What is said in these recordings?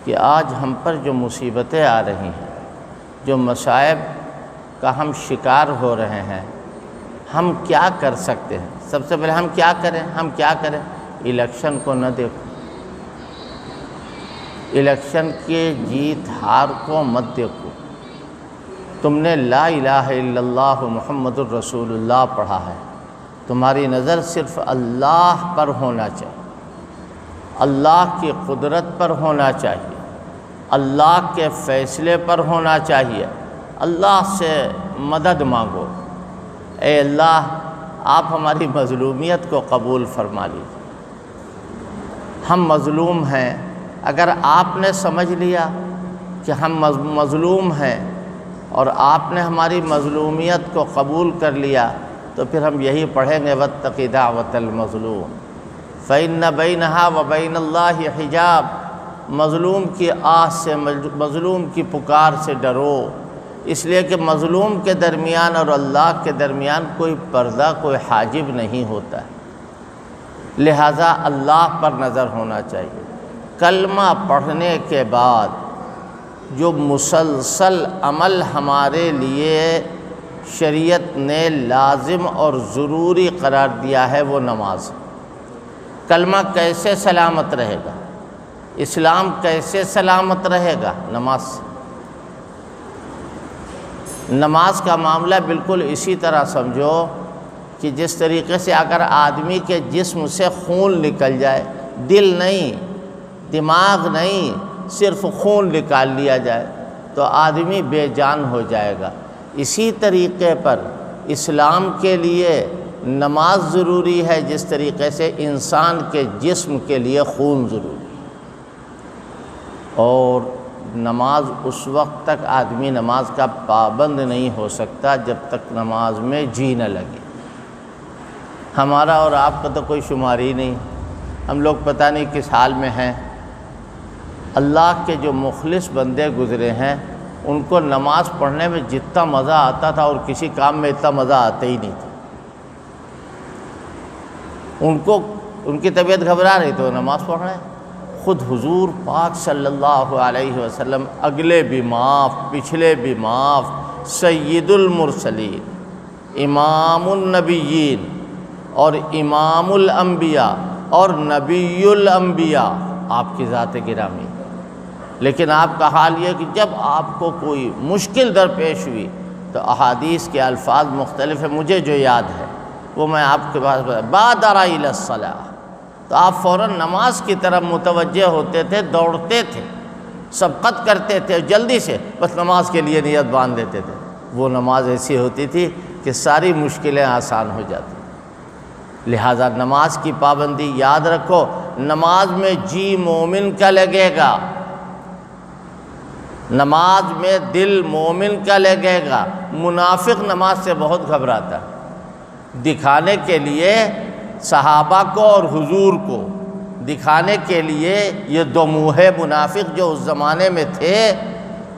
کہ آج ہم پر جو مصیبتیں آ رہی ہیں، جو مصائب کا ہم شکار ہو رہے ہیں، ہم کیا کر سکتے ہیں؟ سب سے پہلے ہم کیا کریں؟ الیکشن کو نہ دیکھو، الیکشن کے جیت ہار کو مت دیکھو۔ تم نے لا الہ الا اللہ محمد الرسول اللہ پڑھا ہے، تمہاری نظر صرف اللہ پر ہونا چاہیے، اللہ کی قدرت پر ہونا چاہیے، اللہ کے فیصلے پر ہونا چاہیے۔ اللہ سے مدد مانگو، اے اللہ آپ ہماری مظلومیت کو قبول فرما لیجیے۔ ہم مظلوم ہیں، اگر آپ نے سمجھ لیا کہ ہم مظلوم ہیں اور آپ نے ہماری مظلومیت کو قبول کر لیا، تو پھر ہم یہی پڑھیں گے واتق دعوۃ المظلوم فإن بینہا وبین اللہ حجاب۔ مظلوم کی آہ سے، مظلوم کی پکار سے ڈرو، اس لیے کہ مظلوم کے درمیان اور اللہ کے درمیان کوئی پردہ، کوئی حاجب نہیں ہوتا ہے، لہٰذا اللہ پر نظر ہونا چاہیے۔ کلمہ پڑھنے کے بعد جو مسلسل عمل ہمارے لیے شریعت نے لازم اور ضروری قرار دیا ہے وہ نماز ہے۔ کلمہ کیسے سلامت رہے گا؟ اسلام کیسے سلامت رہے گا؟ نماز سے۔ نماز کا معاملہ بالکل اسی طرح سمجھو کہ جس طریقے سے اگر آدمی کے جسم سے خون نکل جائے، دل نہیں، دماغ نہیں، صرف خون نکال لیا جائے تو آدمی بے جان ہو جائے گا۔ اسی طریقے پر اسلام کے لیے نماز ضروری ہے، جس طریقے سے انسان کے جسم کے لیے خون ضروری ہے۔ اور نماز اس وقت تک آدمی نماز کا پابند نہیں ہو سکتا جب تک نماز میں جی نہ لگے۔ ہمارا اور آپ کا تو کوئی شمار ہی نہیں، ہم لوگ پتہ نہیں کس حال میں ہیں۔ اللہ کے جو مخلص بندے گزرے ہیں، ان کو نماز پڑھنے میں جتنا مزہ آتا تھا اور کسی کام میں اتنا مزہ آتا ہی نہیں تھا۔ ان کی طبیعت گھبرا رہی تو نماز پڑھ رہے ہیں۔ خود حضور پاک صلی اللہ علیہ وسلم اگلے بھی معاف، پچھلے بھی معاف، سید المرسلین، امام النبیین اور امام الانبیاء اور نبی الانبیاء، آپ کی ذات گرامی۔ لیکن آپ کا حال یہ کہ جب آپ کو کوئی مشکل درپیش ہوئی تو احادیث کے الفاظ مختلف ہیں، مجھے جو یاد ہے وہ میں آپ کے پاس بادر الی الصلاۃ، تو آپ فوراً نماز کی طرف متوجہ ہوتے تھے، دوڑتے تھے، سبقت کرتے تھے، جلدی سے بس نماز کے لیے نیت باندھ دیتے تھے۔ وہ نماز ایسی ہوتی تھی کہ ساری مشکلیں آسان ہو جاتی۔ لہٰذا نماز کی پابندی یاد رکھو، نماز میں جی مومن کا لگے گا، نماز میں دل مومن کا لگے گا۔ منافق نماز سے بہت گھبراتا ہے، دکھانے کے لیے صحابہ کو اور حضور کو دکھانے کے لیے یہ دو منہے منافق جو اس زمانے میں تھے،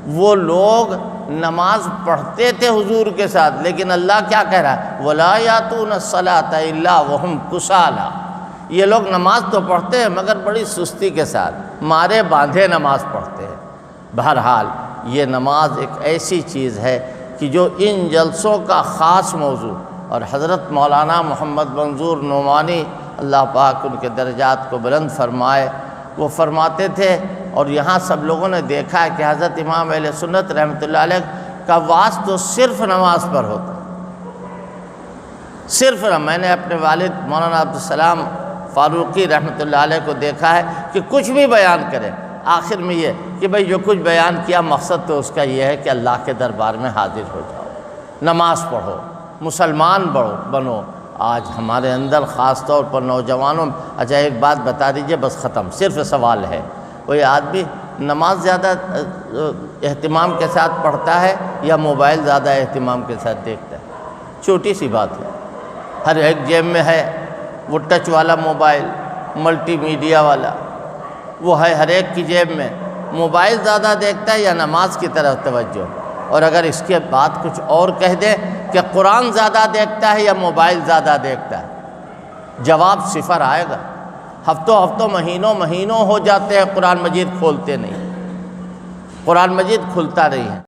وہ لوگ نماز پڑھتے تھے حضور کے ساتھ، لیکن اللہ کیا کہہ رہا ہے؟ وَلَا يَأْتُونَ الصَّلَاةَ إِلَّا وَهُمْ كُسَالَىٰ۔ یہ لوگ نماز تو پڑھتے ہیں مگر بڑی سستی کے ساتھ، مارے باندھے نماز پڑھتے ہیں۔ بہرحال یہ نماز ایک ایسی چیز ہے کہ جو ان جلسوں کا خاص موضوع، اور حضرت مولانا محمد منظور نعمانی اللہ پاک ان کے درجات کو بلند فرمائے، وہ فرماتے تھے، اور یہاں سب لوگوں نے دیکھا ہے کہ حضرت امام اہل سنت رحمۃ اللہ علیہ کا واس تو صرف نماز پر ہوتا، صرف۔ میں نے اپنے والد مولانا عبدالسلام فاروقی رحمۃ اللہ علیہ کو دیکھا ہے کہ کچھ بھی بیان کریں، آخر میں یہ کہ بھئی جو کچھ بیان کیا مقصد تو اس کا یہ ہے کہ اللہ کے دربار میں حاضر ہو جاؤ، نماز پڑھو، مسلمان بنو۔ آج ہمارے اندر خاص طور پر نوجوانوں، اچھا ایک بات بتا دیجئے بس ختم، صرف سوال ہے، کوئی آدمی نماز زیادہ اہتمام کے ساتھ پڑھتا ہے یا موبائل زیادہ اہتمام کے ساتھ دیکھتا ہے؟ چھوٹی سی بات ہے، ہر ایک جیب میں ہے وہ ٹچ والا موبائل، ملٹی میڈیا والا، وہ ہے ہر ایک کی جیب میں۔ موبائل زیادہ دیکھتا ہے یا نماز کی طرف توجہ؟ اور اگر اس کے بعد کچھ اور کہہ دے کہ قرآن زیادہ دیکھتا ہے یا موبائل زیادہ دیکھتا ہے، جواب صفر آئے گا۔ ہفتوں مہینوں ہو جاتے ہیں قرآن مجید کھولتے نہیں۔ قرآن مجید کھلتا نہیں ہے۔